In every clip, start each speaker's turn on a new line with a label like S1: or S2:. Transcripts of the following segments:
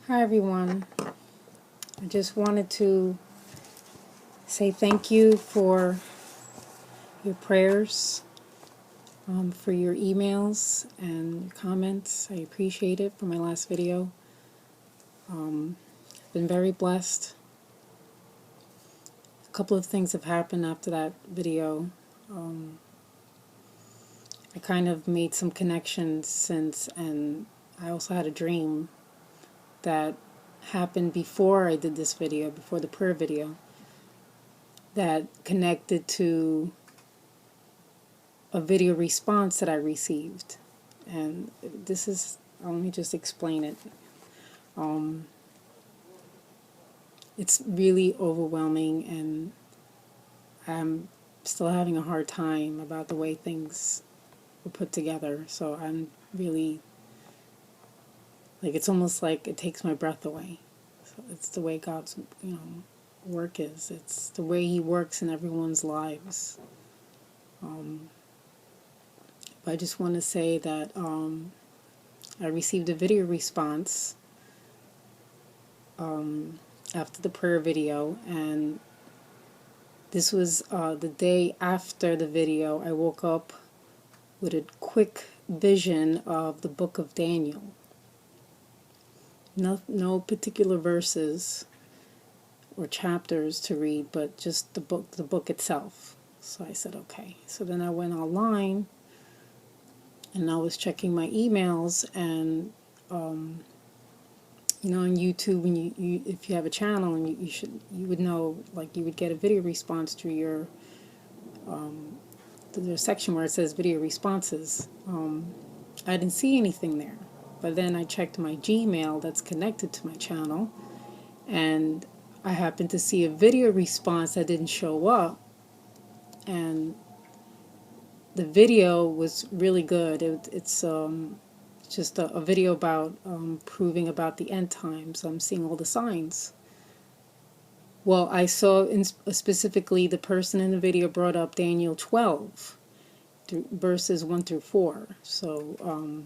S1: Hi everyone. I just wanted to say thank you for your prayers, for your emails and comments. I appreciate it for my last video. I've been very blessed. A couple of things have happened after that video. I kind of made some connections since, and I also had a dream that happened before I did this video, before the prayer video, that connected to a video response that I received. And this is, let me just explain it. It's really overwhelming, and I'm still having a hard time about the way things were put together. So I'm really, like, it's almost like it takes my breath away. So it's the way God's, work is. It's the way He works in everyone's lives. But I just want to say that I received a video response after the prayer video, and this was the day after the video. I woke up with a quick vision of the book of Daniel. No particular verses or chapters to read, but just the book itself. So I said, okay. So then I went online and I was checking my emails, and on YouTube, when you if you have a channel, and you would know, like, you would get a video response through your there's a section where it says video responses. I didn't see anything there, but then I checked my Gmail that's connected to my channel, and I happened to see a video response that didn't show up, and the video was really good. It's just a video about proving about the end times. I'm seeing all the signs. Well, I saw specifically the person in the video brought up Daniel 12, verses 1 through 4. So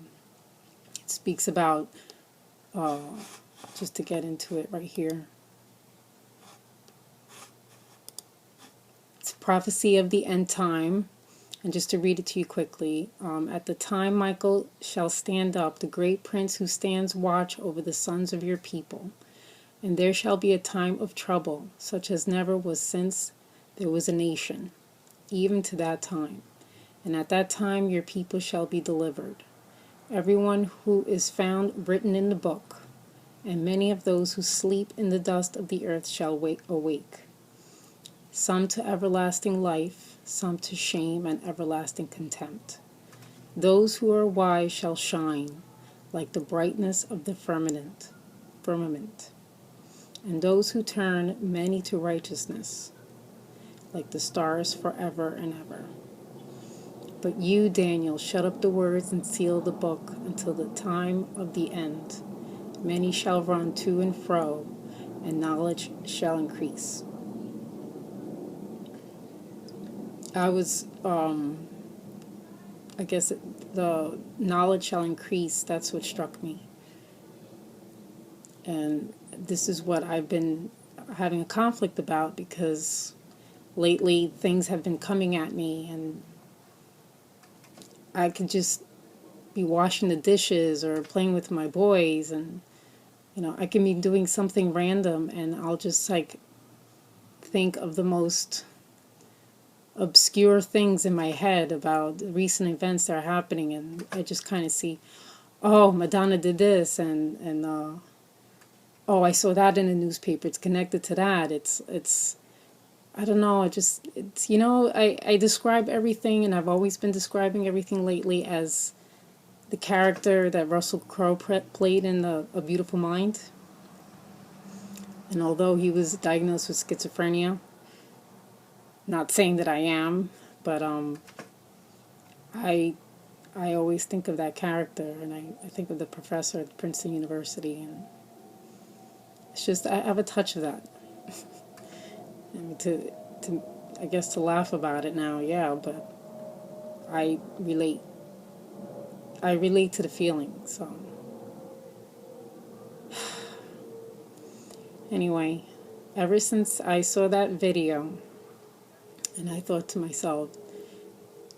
S1: it speaks about, just to get into it right here, it's prophecy of the end time. And just to read it to you quickly, at the time Michael shall stand up, the great prince who stands watch over the sons of your people. And there shall be a time of trouble, such as never was since there was a nation, even to that time. And at that time your people shall be delivered, everyone who is found written in the book, and many of those who sleep in the dust of the earth shall awake, some to everlasting life, some to shame and everlasting contempt. Those who are wise shall shine like the brightness of the firmament, and those who turn many to righteousness, like the stars forever and ever. But you, Daniel, shut up the words and seal the book until the time of the end. Many shall run to and fro, and knowledge shall increase. I was, I guess the knowledge shall increase, that's what struck me. And this is what I've been having a conflict about, because lately things have been coming at me, and I could just be washing the dishes or playing with my boys, and I can be doing something random, and I'll just like think of the most obscure things in my head about the recent events that are happening, and I just kind of see, oh, Madonna did this, and oh, I saw that in the newspaper. It's connected to that. It's I don't know. It's I describe everything, and I've always been describing everything lately as the character that Russell Crowe played in A Beautiful Mind. And although he was diagnosed with schizophrenia, not saying that I am, but I always think of that character, and I think of the professor at Princeton University, and it's just, I have a touch of that. And I guess to laugh about it now, yeah, but I relate to the feeling. So Anyway, ever since I saw that video, and I thought to myself,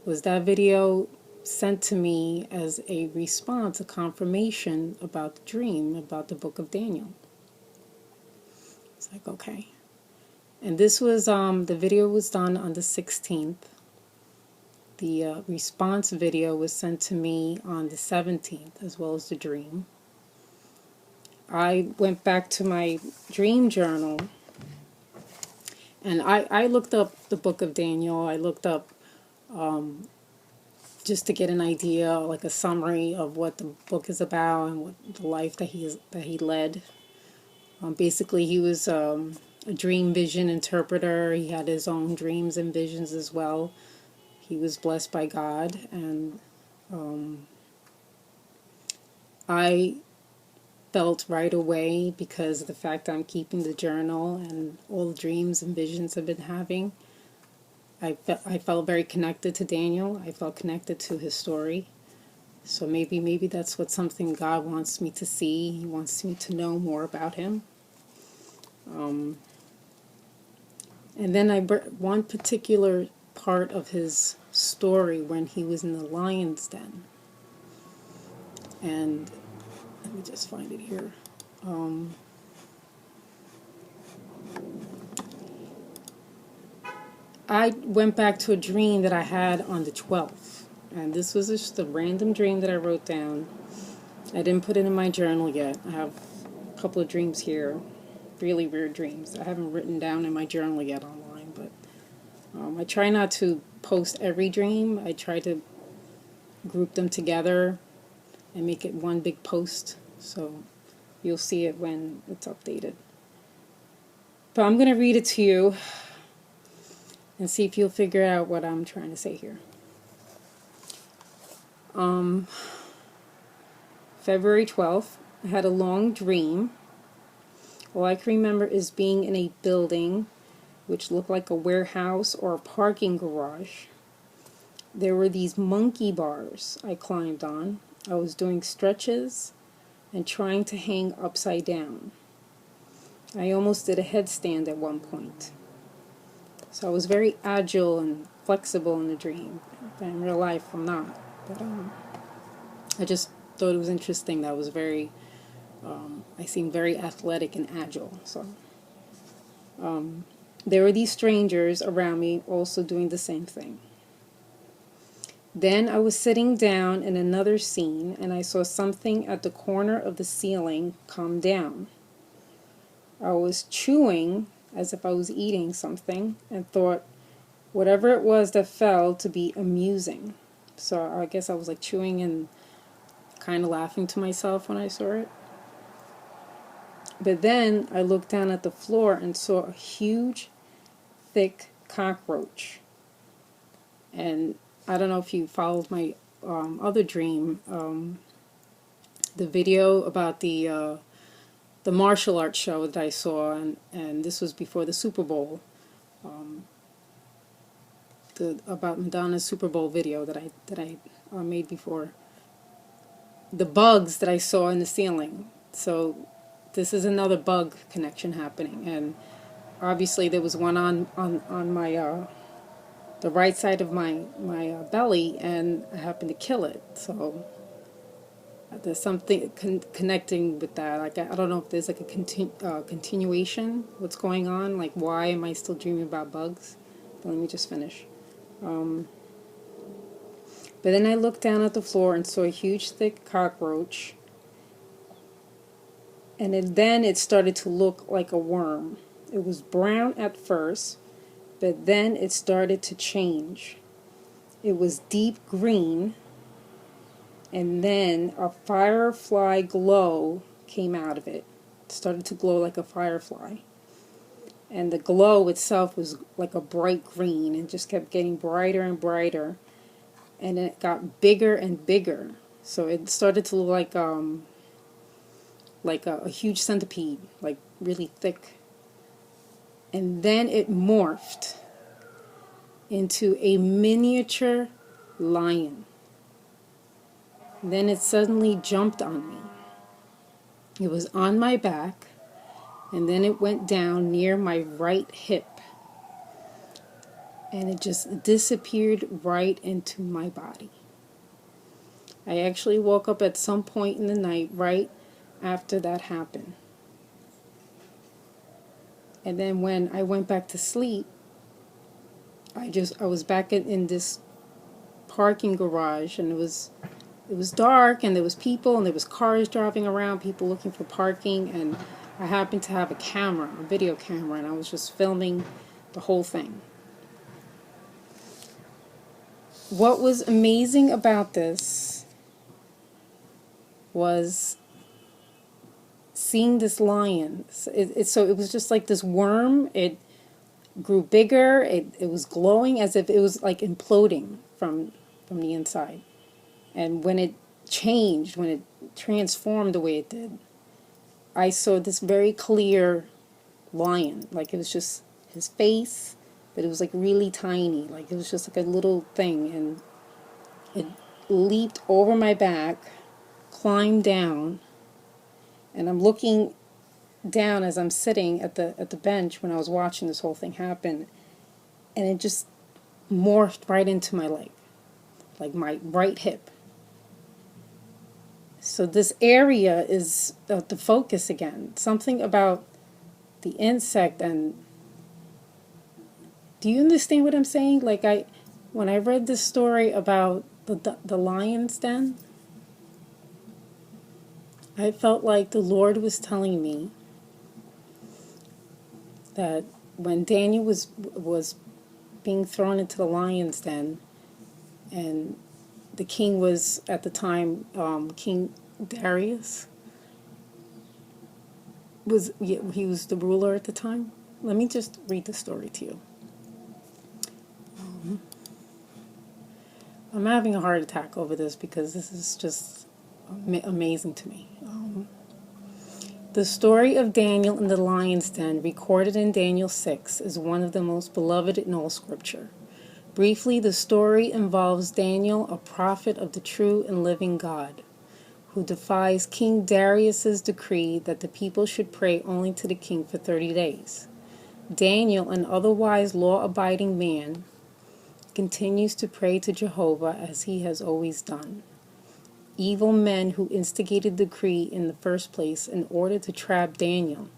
S1: was that video sent to me as a response, a confirmation about the dream, about the book of Daniel? It's like, okay. And this was, the video was done on the 16th. The response video was sent to me on the 17th, as well as the dream. I went back to my dream journal, and I looked up the book of Daniel. I looked up just to get an idea, like a summary of what the book is about and what the life that he led. Basically, he was a dream vision interpreter. He had his own dreams and visions as well. He was blessed by God, and I felt right away, because of the fact I'm keeping the journal and all the dreams and visions I've been having, I felt very connected to Daniel. I felt connected to his story. So maybe that's what something God wants me to see. He wants me to know more about him. And then one particular part of his story when he was in the lion's den. And let me just find it here. I went back to a dream that I had on the 12th. And this was just a random dream that I wrote down. I didn't put it in my journal yet. I have a couple of dreams here, really weird dreams. I haven't written down in my journal yet online, but I try not to post every dream. I try to group them together and make it one big post, so you'll see it when it's updated. But I'm going to read it to you and see if you'll figure out what I'm trying to say here. February 12th, I had a long dream. All I can remember is being in a building which looked like a warehouse or a parking garage. There were these monkey bars I climbed on. I was doing stretches and trying to hang upside down. I almost did a headstand at one point. So I was very agile and flexible in the dream. But in real life, I'm not. But I just thought it was interesting that I was I seemed very athletic and agile. So there were these strangers around me also doing the same thing. Then I was sitting down in another scene, and I saw something at the corner of the ceiling come down. I was chewing as if I was eating something, and thought whatever it was that fell to be amusing. So I guess I was like chewing and kind of laughing to myself when I saw it. But then I looked down at the floor and saw a huge, thick cockroach. And I don't know if you followed my other dream, the video about the martial arts show that I saw, and this was before the Super Bowl, about Madonna's Super Bowl video that I made before. The bugs that I saw in the ceiling. So this is another bug connection happening, and obviously there was one on my the right side of my belly, and I happened to kill it. So there's something connecting with that. Like I don't know if there's like a continuation. What's going on? Like, why am I still dreaming about bugs? But let me just finish. But then I looked down at the floor and saw a huge, thick cockroach. And then it started to look like a worm. It was brown at first, but then it started to change. It was deep green, and then a firefly glow came out of it. It started to glow like a firefly. And the glow itself was like a bright green and just kept getting brighter and brighter. And it got bigger and bigger. So it started to look like a huge centipede, like really thick. And then it morphed into a miniature lion. Then it suddenly jumped on me. It was on my back, and then it went down near my right hip, and it just disappeared right into my body. I actually woke up at some point in the night right after that happened. And then when I went back to sleep, I was back in this parking garage, and it was dark, and there was people, and there was cars driving around, people looking for parking, and I happened to have a camera, a video camera, and I was just filming the whole thing. What was amazing about this was seeing this lion. So it was just like this worm. It grew bigger. It was glowing as if it was like imploding from the inside. And when it changed, when it transformed the way it did, I saw this very clear lion. Like it was just his face, but it was like really tiny. Like it was just like a little thing. And it leaped over my back, climbed down, and I'm looking down as I'm sitting at the bench when I was watching this whole thing happen, and it just morphed right into my leg, like my right hip. So this area is the focus again. Something about the insect. And do you understand what I'm saying? Like when I read this story about the lion's den, I felt like the Lord was telling me that when Daniel was being thrown into the lion's den, and the king was at the time King Darius he was the ruler at the time. Let me just read the story to you. I'm having a heart attack over this because this is just amazing to me. The story of Daniel in the lion's den, recorded in Daniel 6, is one of the most beloved in all Scripture. Briefly, the story involves Daniel, a prophet of the true and living God, who defies King Darius's decree that the people should pray only to the king for 30 days. Daniel, an otherwise law-abiding man, continues to pray to Jehovah as he has always done. Evil men who instigated the decree in the first place in order to trap Daniel,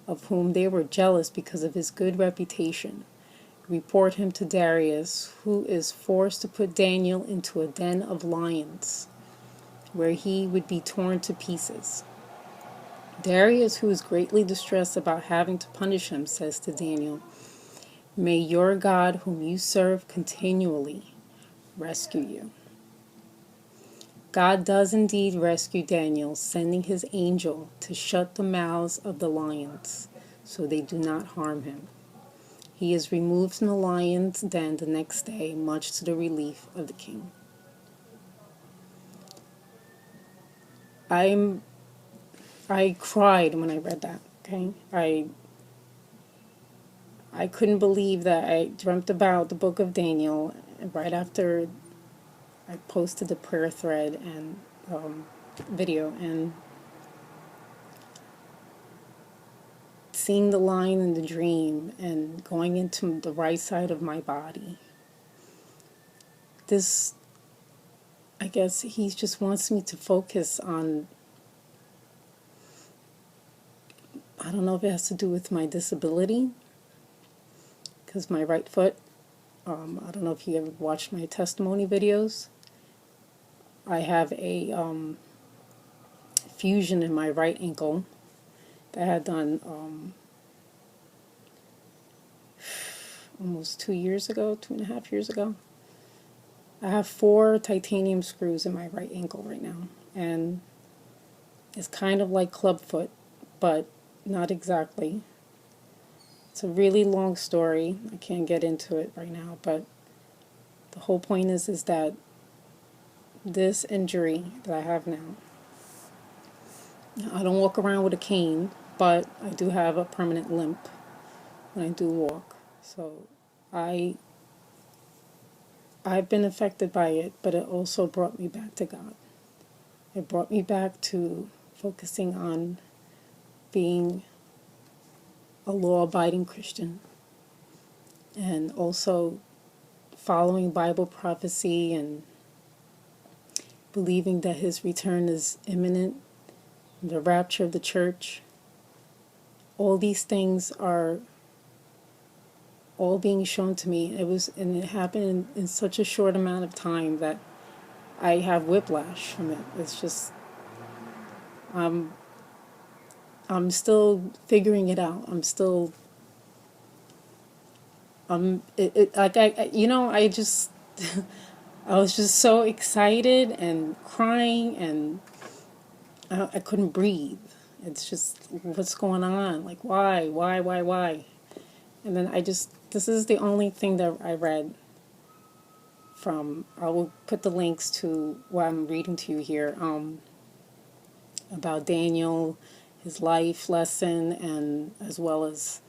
S1: of whom they were jealous because of his good reputation, report him to Darius, who is forced to put Daniel into a den of lions, where he would be torn to pieces. Darius, who is greatly distressed about having to punish him, says to Daniel, "May your God, whom you serve continually, rescue you." God does indeed rescue Daniel, sending his angel to shut the mouths of the lions so they do not harm him. He is removed from the lion's den the next day, much to the relief of the king. I cried when I read that, okay? I couldn't believe that I dreamt about the book of Daniel right after I posted the prayer thread and video, and seeing the lion in the dream and going into the right side of my body. This, I guess he just wants me to focus on, I don't know if it has to do with my disability, because my right foot, I don't know if you ever watched my testimony videos. I have a fusion in my right ankle that I had done almost 2 years ago, 2.5 years ago. I have 4 titanium screws in my right ankle right now, and it's kind of like clubfoot, but not exactly. It's a really long story. I can't get into it right now, but the whole point is that this injury that I have now, I don't walk around with a cane, but I do have a permanent limp when I do walk. So I've been affected by it, but it also brought me back to God. It brought me back to focusing on being a law-abiding Christian, and also following Bible prophecy and believing that his return is imminent, the rapture of the church. All these things are all being shown to me. And it happened in such a short amount of time that I have whiplash from it. It's just, I'm still figuring it out. I just, I was just so excited and crying, and I couldn't breathe. It's just, what's going on? Like, why? And then this is the only thing that I read from, I will put the links to what I'm reading to you here, about Daniel, his life lesson, and as well as,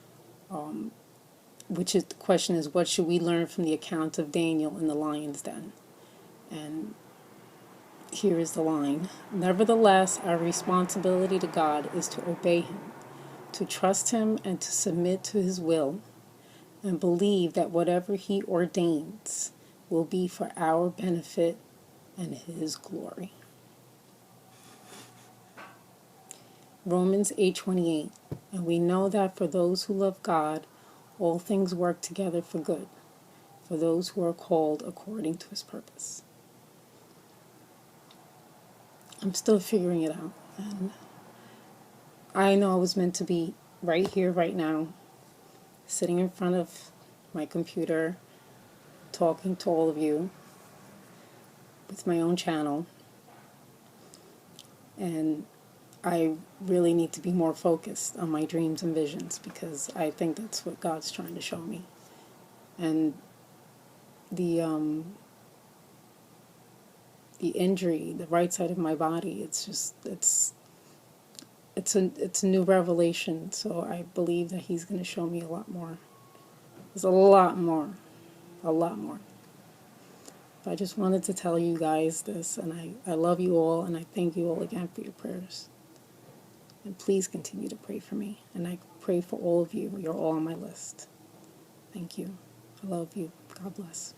S1: which is, the question is, what should we learn from the account of Daniel in the lion's den? And here is the line: nevertheless, our responsibility to God is to obey him, to trust him, and to submit to his will, and believe that whatever he ordains will be for our benefit and his glory. Romans 8:28, and we know that for those who love God, all things work together for good, for those who are called according to his purpose. I'm still figuring it out, and I know I was meant to be right here, right now, sitting in front of my computer, talking to all of you with my own channel, and I really need to be more focused on my dreams and visions, because I think that's what God's trying to show me. And the injury, the right side of my body, it's a new revelation. So I believe that he's going to show me a lot more. There's a lot more. But I just wanted to tell you guys this, and I love you all, and I thank you all again for your prayers. And please continue to pray for me. And I pray for all of you. You're all on my list. Thank you. I love you. God bless.